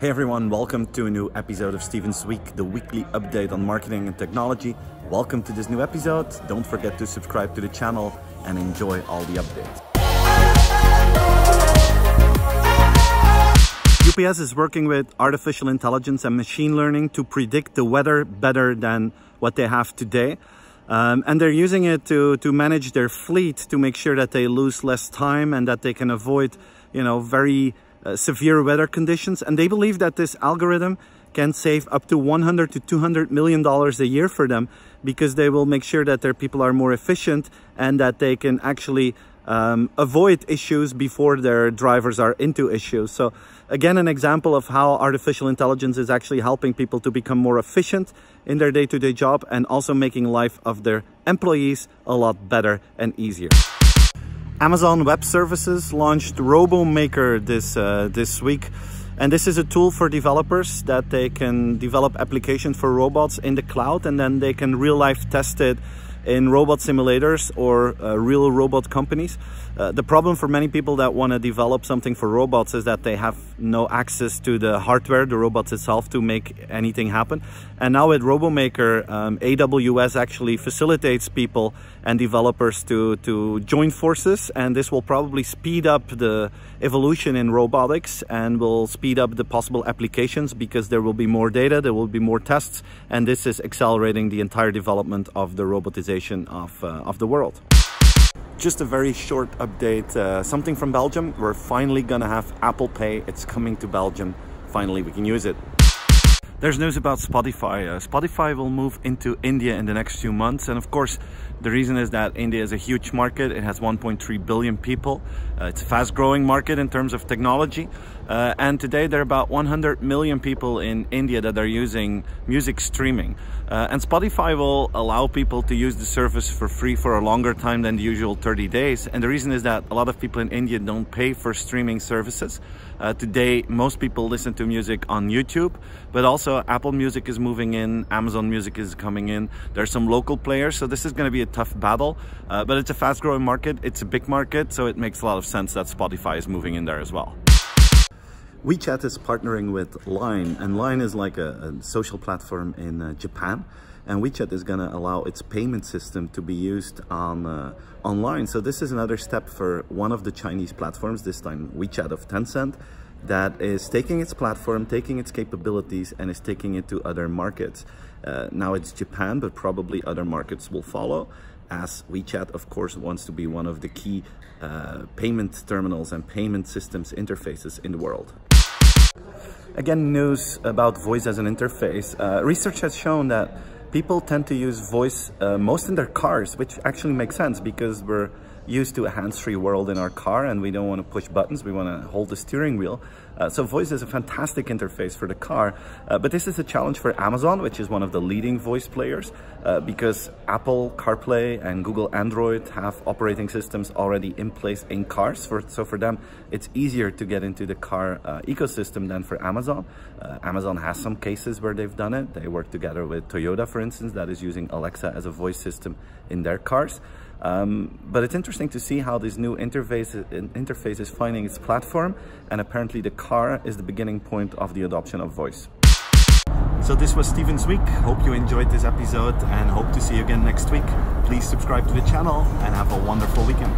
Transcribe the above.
Hey everyone, welcome to a new episode of Steven's Week, the weekly update on marketing and technology. Welcome to this new episode. Don't forget to subscribe to the channel and enjoy all the updates. UPS is working with artificial intelligence and machine learning to predict the weather better than what they have today. And they're using it to manage their fleet to make sure that they lose less time and that they can avoid, very severe weather conditions. And they believe that this algorithm can save up to $100 to $200 million a year for them, because they will make sure that their people are more efficient and that they can actually avoid issues before their drivers are into issues. So again, an example of how artificial intelligence is actually helping people to become more efficient in their day-to-day job and also making life of their employees a lot better and easier. Amazon Web Services launched ROBOMAKER this week. And this is a tool for developers that they can develop applications for robots in the cloud, and then they can real-life test it in robot simulators or real robot companies. The problem for many people that want to develop something for robots is that they have no access to the hardware, the robots itself, to make anything happen. And now with ROBOMAKER, AWS actually facilitates people and developers to join forces, and this will probably speed up the evolution in robotics and will speed up the possible applications, because there will be more data, there will be more tests, and this is accelerating the entire development of the robotization of the world. Just a very short update, something from Belgium. We're finally gonna have Apple Pay. It's coming to Belgium. Finally, we can use it. There's news about Spotify. Spotify will move into India in the next few months, and of course the reason is that India is a huge market. It has 1.3 billion people. It's a fast-growing market in terms of technology, and today there are about 100 million people in India that are using music streaming. And Spotify will allow people to use the service for free for a longer time than the usual 30 days. And the reason is that a lot of people in India don't pay for streaming services. Today, most people listen to music on YouTube, but also Apple Music is moving in, Amazon Music is coming in. There are some local players, so this is going to be a tough battle, but it's a fast-growing market. It's a big market, so it makes a lot of sense that Spotify is moving in there as well. WeChat is partnering with Line, and Line is like a social platform in Japan, and WeChat is going to allow its payment system to be used on online. So this is another step for one of the Chinese platforms, this time WeChat of Tencent, that is taking its platform, taking its capabilities, and is taking it to other markets. Now it's Japan, but probably other markets will follow, as WeChat, of course, wants to be one of the key payment terminals and payment systems interfaces in the world. Again, news about voice as an interface. Research has shown that people tend to use voice most in their cars, which actually makes sense because we're used to a hands-free world in our car and we don't want to push buttons, we want to hold the steering wheel. So voice is a fantastic interface for the car, but this is a challenge for Amazon, which is one of the leading voice players, because Apple CarPlay and Google Android have operating systems already in place in cars. So for them, it's easier to get into the car ecosystem than for Amazon. Amazon has some cases where they've done it. They work together with Toyota, for instance, that is using Alexa as a voice system in their cars. But it's interesting to see how this new interface is finding its platform, and apparently the car is the beginning point of the adoption of voice. So this was Steven's Week. Hope you enjoyed this episode and hope to see you again next week. Please subscribe to the channel and have a wonderful weekend.